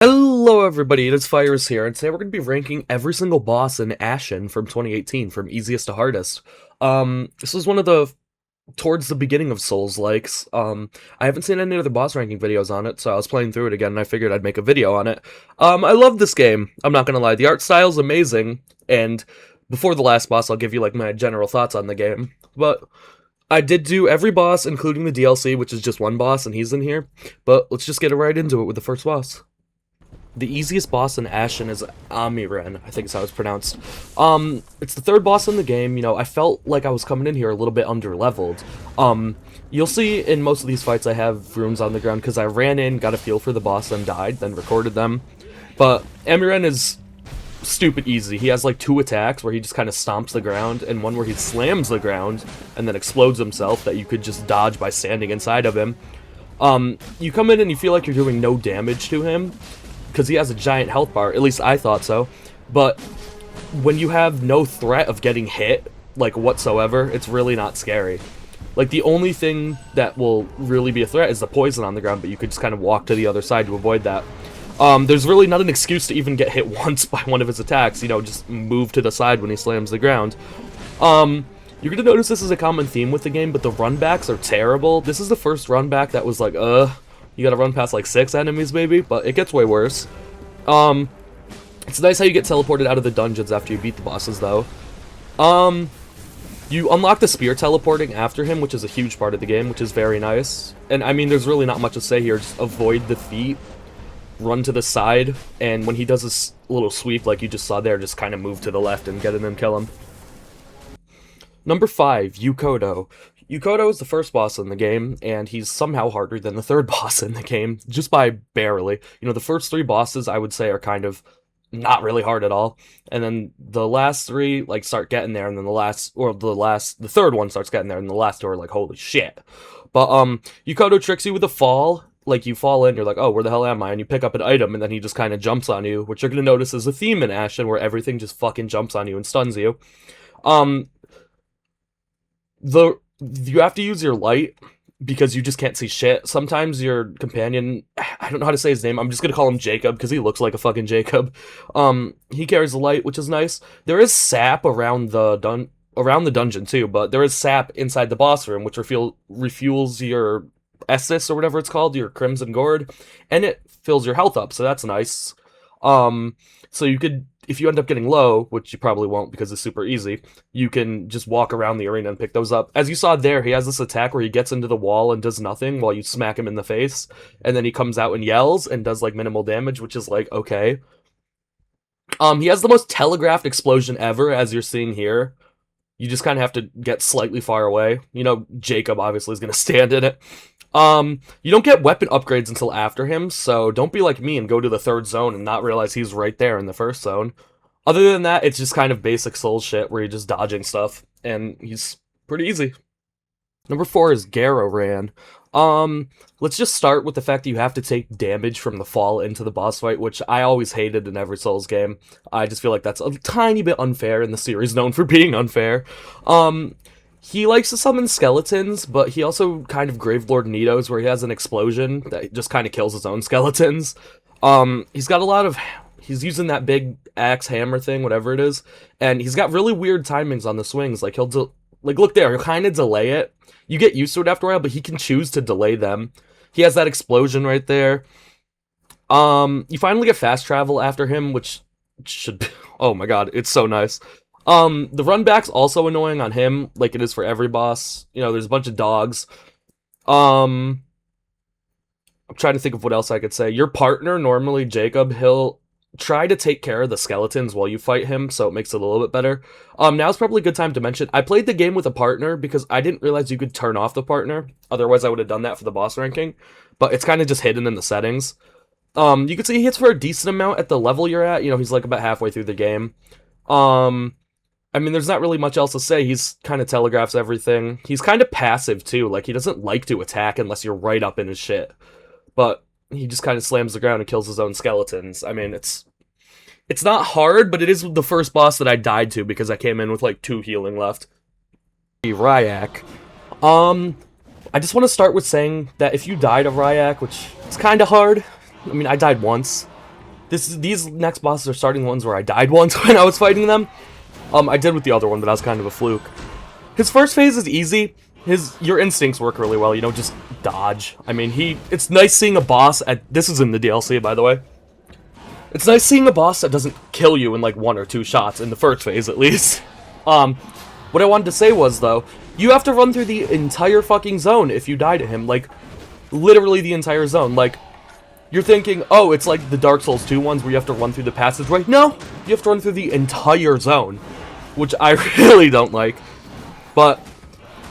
Hello everybody, it is Fires here, and today we're going to be ranking every single boss in Ashen from 2018, from easiest to hardest. This was one of towards the beginning of Souls-likes. I haven't seen any other boss ranking videos on it, so I was playing through it again, and I figured I'd make a video on it. I love this game, I'm not gonna lie, the art style's amazing, and before the last boss, I'll give you, like, my general thoughts on the game, but I did do every boss, including the DLC, which is just one boss, and he's in here, but let's just get right into it with the first boss. The easiest boss in Ashen is Amiren, I think is how it's pronounced. It's the third boss in the game. You know, I felt like I was coming in here a little bit under-leveled. You'll see in most of these fights I have runes on the ground because I ran in, got a feel for the boss, then died, then recorded them. But Amiren is stupid easy. He has like two attacks where he just kind of stomps the ground, and one where he slams the ground and then explodes himself that you could just dodge by standing inside of him. You come in and you feel like you're doing no damage to him, because he has a giant health bar, at least I thought so, but when you have no threat of getting hit, like, whatsoever, it's really not scary. Like, the only thing that will really be a threat is the poison on the ground, but you could just kind of walk to the other side to avoid that. There's really not an excuse to even get hit once by one of his attacks, you know, just move to the side when he slams the ground. You're gonna notice this is a common theme with the game, but the runbacks are terrible. This is the first runback that was like, you gotta run past like 6 enemies maybe, but it gets way worse. It's nice how you get teleported out of the dungeons after you beat the bosses though. You unlock the spear teleporting after him, which is a huge part of the game, which is very nice. And I mean, there's really not much to say here, just avoid the feet, run to the side, and when he does this little sweep like you just saw there, just kind of move to the left and get in and kill him. Number 5, Ukkoto. Ukkoto is the first boss in the game, and he's somehow harder than the third boss in the game, just by barely. You know, the first 3 bosses, I would say, are kind of not really hard at all, and then the last 3, like, start getting there, and then the third one starts getting there, and the last 2 are like, holy shit. But, Ukkoto tricks you with a fall. Like, you fall in, you're like, oh, where the hell am I? And you pick up an item, and then he just kind of jumps on you, which you're gonna notice is a theme in Ashen, where everything just fucking jumps on you and stuns you. You have to use your light because you just can't see shit. Sometimes your companion, I don't know how to say his name, I'm just gonna call him Jacob because he looks like a fucking Jacob. He carries the light, which is nice. There is sap around the dungeon too, but there is sap inside the boss room, which refuels your Estus or whatever it's called, your Crimson Gourd, and it fills your health up, so that's nice. So you could, if you end up getting low, which you probably won't because it's super easy, you can just walk around the arena and pick those up. As you saw there, he has this attack where he gets into the wall and does nothing while you smack him in the face, and then he comes out and yells and does, like, minimal damage, which is like, okay. He has the most telegraphed explosion ever, as you're seeing here. You just kind of have to get slightly far away. You know, Jacob obviously is going to stand in it. You don't get weapon upgrades until after him, so don't be like me and go to the 3rd zone and not realize he's right there in the 1st zone. Other than that, it's just kind of basic Souls shit where you're just dodging stuff, and he's pretty easy. Number 4 is Garoran. Let's just start with the fact that you have to take damage from the fall into the boss fight, which I always hated in every Souls game. I just feel like that's a tiny bit unfair in the series, known for being unfair. He likes to summon skeletons, but he also kind of Gravelord Nidos, where he has an explosion that just kind of kills his own skeletons. He's got a lot of... He's using that big axe hammer thing, whatever it is, and he's got really weird timings on the swings. Like, look there, he'll kind of delay it. You get used to it after a while, but he can choose to delay them. He has that explosion right there. You finally get fast travel after him, which should be... Oh my god, it's so nice. The runback's also annoying on him, like it is for every boss. You know, there's a bunch of dogs. I'm trying to think of what else I could say. Your partner, normally Jacob, he'll try to take care of the skeletons while you fight him, so it makes it a little bit better. Now's probably a good time to mention, I played the game with a partner because I didn't realize you could turn off the partner. Otherwise, I would have done that for the boss ranking. But it's kind of just hidden in the settings. You can see he hits for a decent amount at the level you're at. You know, he's like about halfway through the game. I mean, there's not really much else to say. He's kind of telegraphs everything. He's kind of passive, too. Like, he doesn't like to attack unless you're right up in his shit. But he just kind of slams the ground and kills his own skeletons. I mean, it's not hard, but it is the first boss that I died to because I came in with, like, 2 healing left. Riak. I just want to start with saying that if you die to Riak, which is kind of hard, I mean, I died once, These next bosses are starting ones where I died once when I was fighting them. I did with the other one, but that was kind of a fluke. His first phase is easy. Your instincts work really well, you know, just dodge. I mean, it's nice seeing a boss this is in the DLC, by the way. It's nice seeing a boss that doesn't kill you in like 1 or 2 shots, in the first phase at least. What I wanted to say was, though, you have to run through the entire fucking zone if you die to him, like, literally the entire zone. Like, you're thinking, oh, it's like the Dark Souls 2 ones where you have to run through the passageway. No, you have to run through the entire zone, which I really don't like. But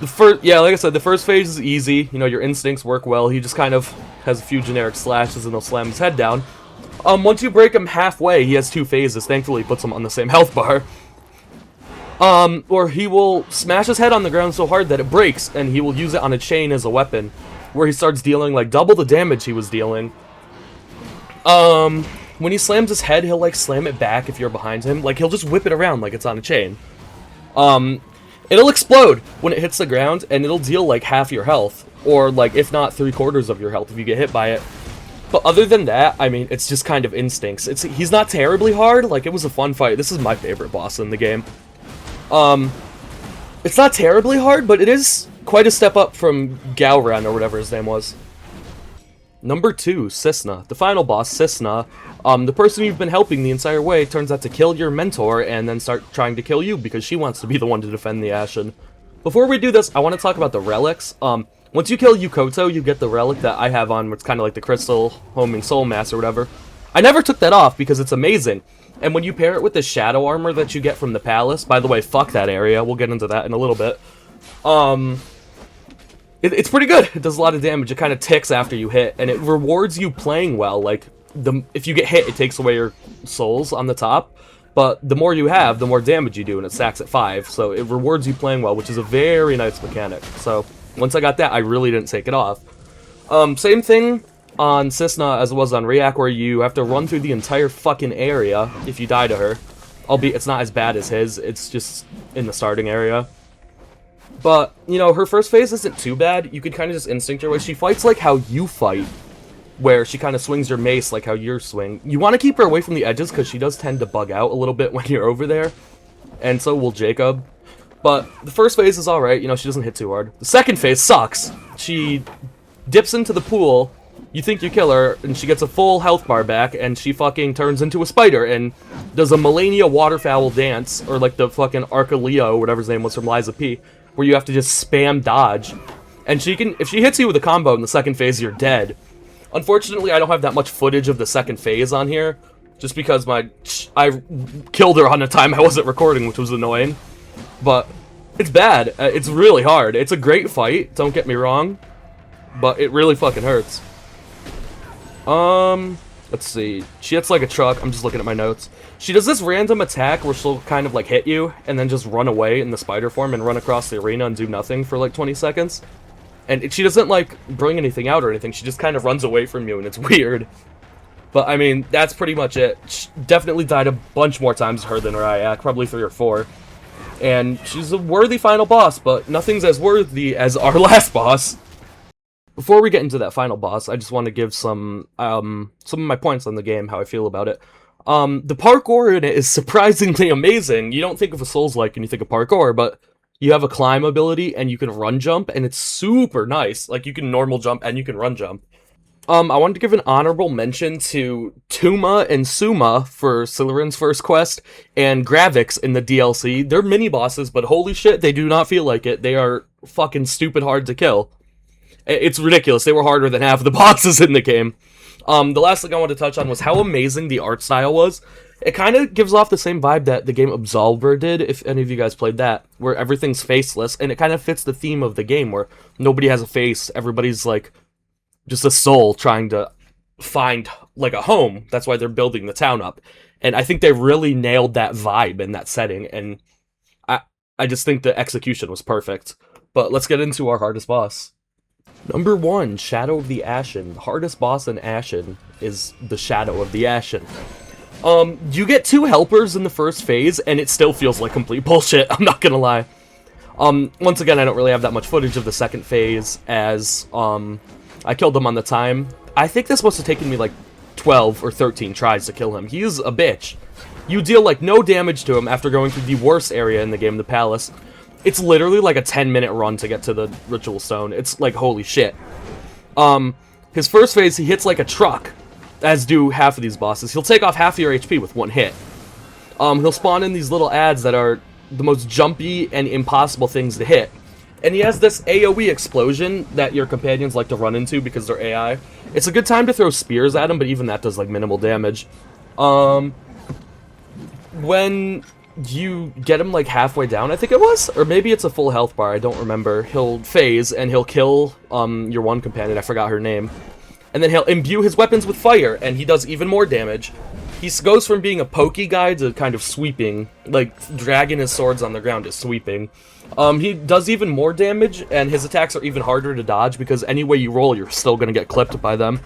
like I said, the first phase is easy. You know, your instincts work well. He just kind of has a few generic slashes and he'll slam his head down. Once you break him halfway, he has 2 phases. Thankfully, he puts him on the same health bar. Or he will smash his head on the ground so hard that it breaks, and he will use it on a chain as a weapon, where he starts dealing, like, double the damage he was dealing. When he slams his head, he'll, like, slam it back if you're behind him. Like, he'll just whip it around like it's on a chain. It'll explode when it hits the ground, and it'll deal, like, half your health. Or, like, if not 3/4 of your health if you get hit by it. But other than that, I mean, it's just kind of instincts. He's not terribly hard. Like, it was a fun fight. This is my favorite boss in the game. It's not terribly hard, but it is quite a step up from Garoran, or whatever his name was. Number 2, Sissna. The final boss, Sissna, the person you've been helping the entire way turns out to kill your mentor and then start trying to kill you because she wants to be the one to defend the Ashen. Before we do this, I want to talk about the relics. Once you kill Ukkoto, you get the relic that I have on, it's kind of like the Crystal Homing Soul Mass or whatever. I never took that off because it's amazing. And when you pair it with the shadow armor that you get from the palace, by the way, fuck that area, we'll get into that in a little bit. It's pretty good. It does a lot of damage. It kind of ticks after you hit, and it rewards you playing well. Like, if you get hit, it takes away your souls on the top, but the more you have, the more damage you do, and it stacks at 5, so it rewards you playing well, which is a very nice mechanic. So, once I got that, I really didn't take it off. Same thing on Sissna as it was on Riak, where you have to run through the entire fucking area if you die to her. Albeit it's not as bad as his, it's just in the starting area. But, you know, her first phase isn't too bad. You could kind of just instinct your way. She fights like how you fight, where she kind of swings your mace like how you swing. You want to keep her away from the edges because she does tend to bug out a little bit when you're over there. And so will Jacob. But the first phase is alright, you know, she doesn't hit too hard. The second phase sucks. She dips into the pool, you think you kill her, and she gets a full health bar back, and she fucking turns into a spider, and does a Melania waterfowl dance, or like the fucking Arcaleo, whatever his name was from Liza P, where you have to just spam dodge. And if she hits you with a combo in the second phase, you're dead. Unfortunately, I don't have that much footage of the second phase on here, just because I killed her on a time I wasn't recording, which was annoying. But it's bad. It's really hard. It's a great fight, don't get me wrong, but it really fucking hurts. Let's see. She hits like a truck. I'm just looking at my notes. She does this random attack where she'll kind of like hit you and then just run away in the spider form and run across the arena and do nothing for like 20 seconds. And she doesn't like bring anything out or anything. She just kind of runs away from you, and it's weird. But I mean, that's pretty much it. She definitely died a bunch more times her than Riak, probably 3 or 4. And she's a worthy final boss, but nothing's as worthy as our last boss. Before we get into that final boss, I just want to give some of my points on the game, how I feel about it. The parkour in it is surprisingly amazing. You don't think of a Souls-like and you think of parkour, but you have a climb ability and you can run jump, and it's super nice. Like, you can normal jump and you can run jump. I wanted to give an honorable mention to Tuma and Suma for Siluran's first quest, and Gravix in the DLC. They're mini-bosses, but holy shit, they do not feel like it. They are fucking stupid hard to kill. It's ridiculous. They were harder than half of the bosses in the game. The last thing I wanted to touch on was how amazing the art style was. It kind of gives off the same vibe that the game Absolver did, if any of you guys played that, where everything's faceless, and it kind of fits the theme of the game, where nobody has a face, everybody's like just a soul trying to find like a home. That's why they're building the town up. And I think they really nailed that vibe in that setting, and I just think the execution was perfect. But let's get into our hardest boss. Number 1, Shadow of the Ashen. The hardest boss in Ashen is the Shadow of the Ashen. You get 2 helpers in the first phase, and it still feels like complete bullshit, I'm not gonna lie. Once again, I don't really have that much footage of the second phase, as, I killed them on the time. I think this must have taken me like 12 or 13 tries to kill him. He is a bitch. You deal, like, no damage to him after going through the worst area in the game, the Palace. It's literally like a 10-minute run to get to the Ritual Stone. It's like, holy shit. His first phase, he hits like a truck, as do half of these bosses. He'll take off half your HP with one hit. He'll spawn in these little ads that are the most jumpy and impossible things to hit. And he has this AoE explosion that your companions like to run into because they're AI. It's a good time to throw spears at him, but even that does, like, minimal damage. When you get him, like, halfway down, I think it was? Or maybe it's a full health bar, I don't remember. He'll phase, and he'll kill, your one companion, I forgot her name. And then he'll imbue his weapons with fire, and he does even more damage. He goes from being a pokey guy to kind of sweeping, like, dragging his swords on the ground to sweeping. He does even more damage, and his attacks are even harder to dodge, because any way you roll, you're still gonna get clipped by them.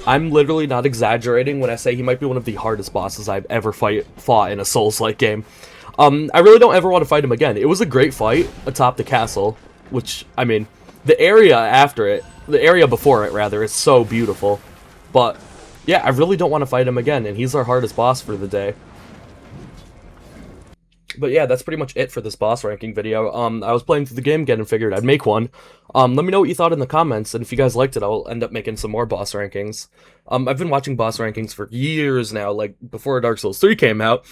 I'm literally not exaggerating when I say he might be one of the hardest bosses I've ever fought in a Souls-like game. I really don't ever want to fight him again. It was a great fight atop the castle, which, I mean, the area after it, the area before it, rather, is so beautiful. But, yeah, I really don't want to fight him again, and he's our hardest boss for the day. But yeah, that's pretty much it for this boss ranking video. I was playing through the game again and figured I'd make one. Let me know what you thought in the comments, and if you guys liked it, I'll end up making some more boss rankings. I've been watching boss rankings for years now, like before Dark Souls 3 came out,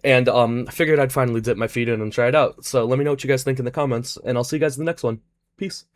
and I figured I'd finally dip my feet in and try it out. So let me know what you guys think in the comments, and I'll see you guys in the next one. Peace.